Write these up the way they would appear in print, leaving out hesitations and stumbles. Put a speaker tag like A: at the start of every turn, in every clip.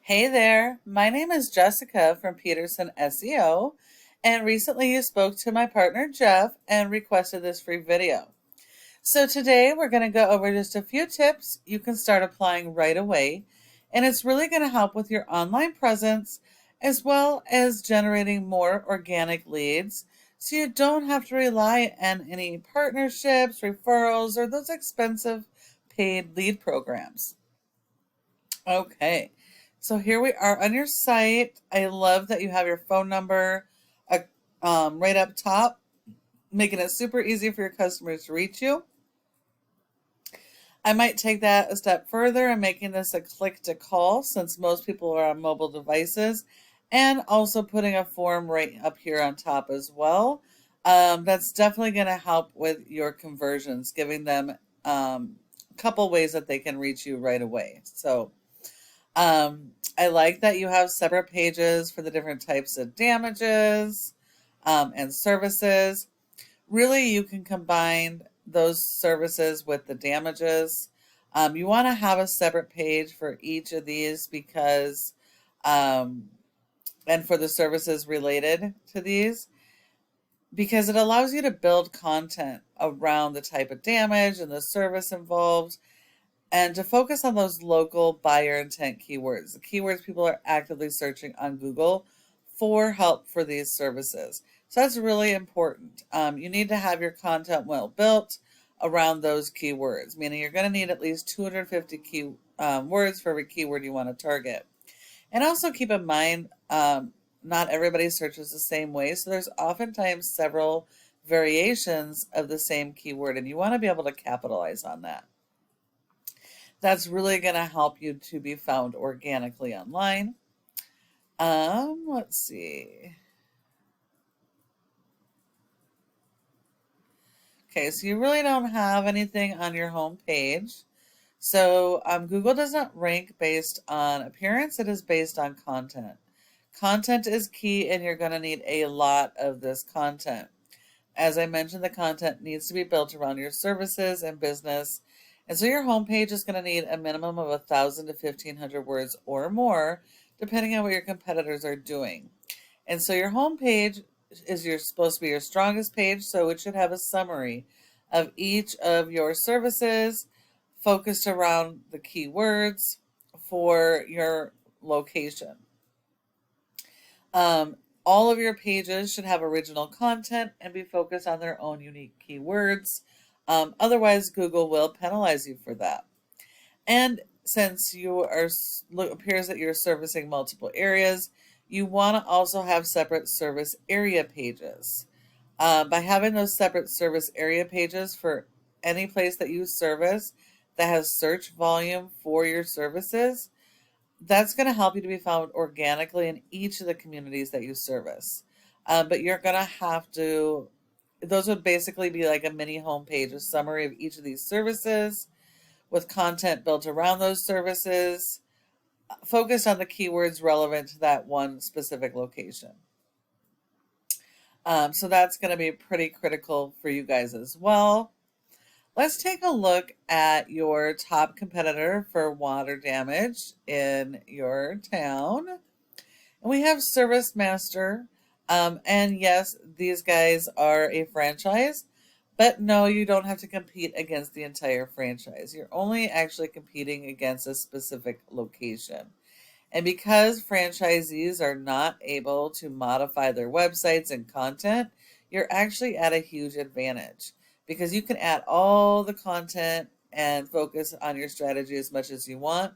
A: Hey there, my name is Jessica from Peterson SEO, and recently you spoke to my partner Jeff and requested this free video. So today we're going to go over just a few tips you can start applying right away, and it's really going to help with your online presence as well as generating more organic leads so you don't have to rely on any partnerships, referrals, or those expensive paid lead programs. Okay, so here we are on your site. I love that you have your phone number uh, right up top, making it super easy for your customers to reach you. I might take that a step further and making this a click to call since most people are on mobile devices, and also putting a form right up here on top as well. That's definitely going to help with your conversions, giving them a couple ways that they can reach you right away. So, I like that you have separate pages for the different types of damages and services. Really, you can combine those services with the damages. You want to have a separate page for each of these because, um, and for the services related to these, because it allows you to build content around the type of damage and the service involved and to focus on those local buyer intent keywords, the keywords people are actively searching on Google for help for these services. So that's really important. You need to have your content well built around those keywords, meaning you're going to need at least 250 words for every keyword you want to target. And also keep in mind, not everybody searches the same way, so there's oftentimes several variations of the same keyword, and you want to be able to capitalize on that. That's really going to help you to be found organically online. Let's see. Okay, so you really don't have anything on your home page. So Google doesn't rank based on appearance, it is based on content. Content is key, and you're going to need a lot of this content. As I mentioned, the content needs to be built around your services and business. And so your homepage is going to need a minimum of 1,000 to 1,500 words or more, depending on what your competitors are doing. And so your homepage is supposed to be your strongest page, so it should have a summary of each of your services focused around the keywords for your location. All of your pages should have original content and be focused on their own unique keywords. Otherwise, Google will penalize you for that. And since appears that you're servicing multiple areas, you want to also have separate service area pages. By having those separate service area pages for any place that you service that has search volume for your services, that's going to help you to be found organically in each of the communities that you service. But you're going to have to, those would basically be like a mini homepage, a summary of each of these services with content built around those services, focused on the keywords relevant to that one specific location. So that's going to be pretty critical for you guys as well. Let's take a look at your top competitor for water damage in your town. And we have Service Master. And yes, these guys are a franchise, but no, you don't have to compete against the entire franchise. You're only actually competing against a specific location. And because franchisees are not able to modify their websites and content, you're actually at a huge advantage because you can add all the content and focus on your strategy as much as you want.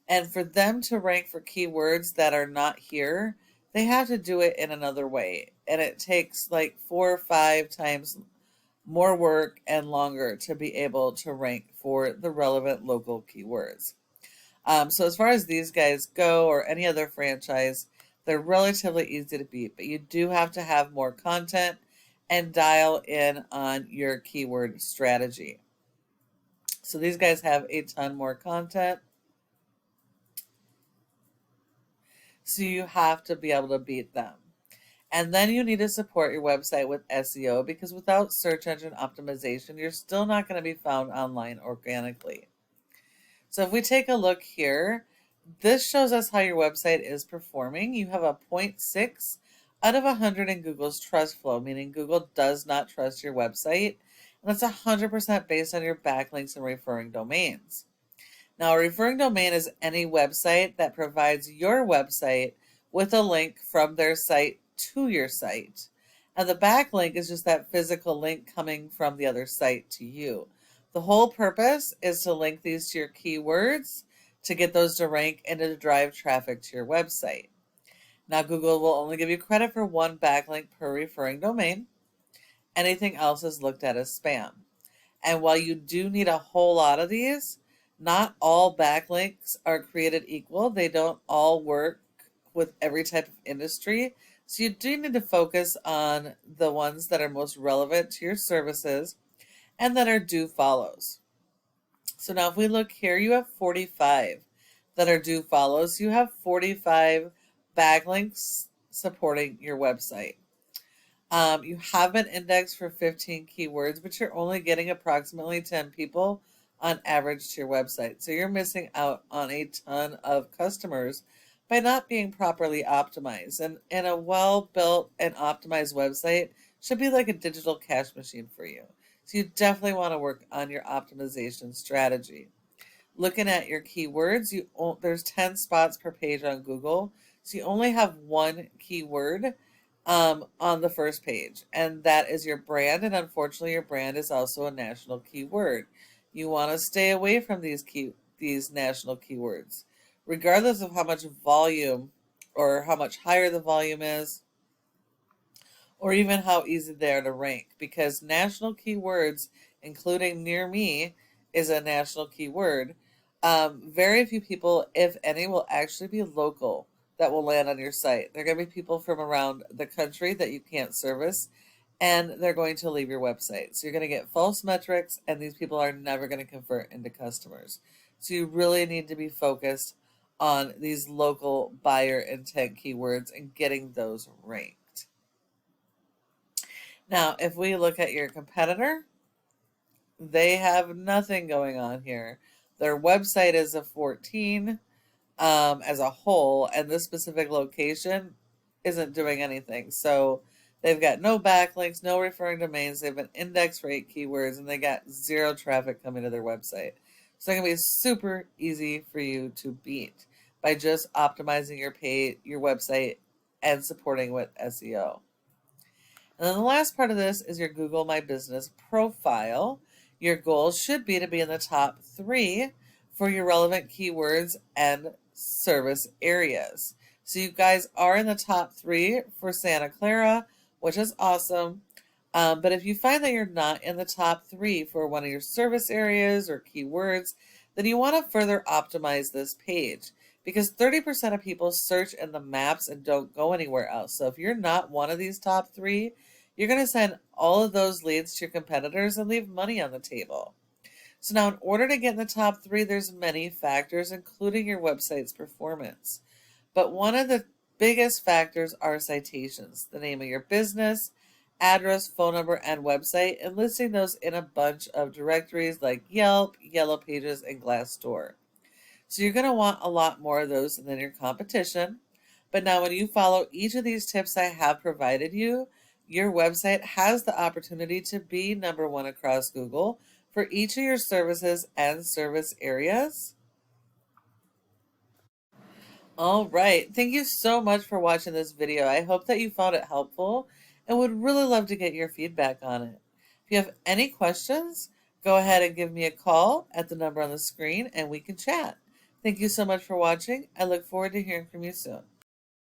A: And for them to rank for keywords that are not here, they have to do it in another way. And it takes like 4 or 5 times more work and longer to be able to rank for the relevant local keywords. So as far as these guys go, or any other franchise, they're relatively easy to beat, but you do have to have more content and dial in on your keyword strategy. So these guys have a ton more content. So you have to be able to beat them. And then you need to support your website with SEO because without search engine optimization, you're still not going to be found online organically. So if we take a look here, This shows us how your website is performing. You have a zero point 0.6 out of 100 in Google's trust flow, meaning Google does not trust your website. And that's 100% based on your backlinks and referring domains. Now, a referring domain is any website that provides your website with a link from their site to your site. And the backlink is just that physical link coming from the other site to you. The whole purpose is to link these to your keywords to get those to rank and to drive traffic to your website. Now, Google will only give you credit for one backlink per referring domain. Anything else is looked at as spam. And while you do need a whole lot of these, not all backlinks are created equal. They don't all work with every type of industry. So you do need to focus on the ones that are most relevant to your services and that are do follows. So now if we look here, you have 45 that are do follows. You have 45 backlinks supporting your website. You have an index for 15 keywords, but you're only getting approximately 10 people on average to your website. So you're missing out on a ton of customers by not being properly optimized. And a well-built and optimized website should be like a digital cash machine for you. So you definitely want to work on your optimization strategy. Looking at your keywords, there's 10 spots per page on Google. So you only have one keyword on the first page, and that is your brand. And unfortunately, your brand is also a national keyword. You want to stay away from these national keywords, regardless of how much volume or how much higher the volume is, or even how easy they are to rank, because national keywords, including near me, is a national keyword. Very few people, if any, will actually be local that will land on your site. They're going to be people from around the country that you can't service, and they're going to leave your website. So you're going to get false metrics, and these people are never going to convert into customers. So you really need to be focused on these local buyer intent keywords and getting those ranked. Now, if we look at your competitor, they have nothing going on here. Their website is a 14 as a whole, and this specific location isn't doing anything. So they've got no backlinks, no referring domains. They've been indexed for 8 keywords, and they got 0 traffic coming to their website. So it's going to be super easy for you to beat by just optimizing your website and supporting with SEO. And then the last part of this is your Google My Business profile. Your goal should be to be in the top 3 for your relevant keywords and service areas. So you guys are in the top 3 for Santa Clara, which is awesome. But if you find that you're not in the top 3 for one of your service areas or keywords, then you want to further optimize this page, because 30% of people search in the maps and don't go anywhere else. So if you're not one of these top 3, you're going to send all of those leads to your competitors and leave money on the table. So now, in order to get in the top 3, there's many factors, including your website's performance. But one of the biggest factors are citations, the name of your business, address, phone number, and website, and listing those in a bunch of directories like Yelp, Yellow Pages, and Glassdoor. So you're going to want a lot more of those than your competition. But now when you follow each of these tips I have provided you, your website has the opportunity to be number 1 across Google for each of your services and service areas. All right. Thank you so much for watching this video. I hope that you found it helpful and would really love to get your feedback on it. If you have any questions, go ahead and give me a call at the number on the screen and we can chat. Thank you so much for watching. I look forward to hearing from you soon.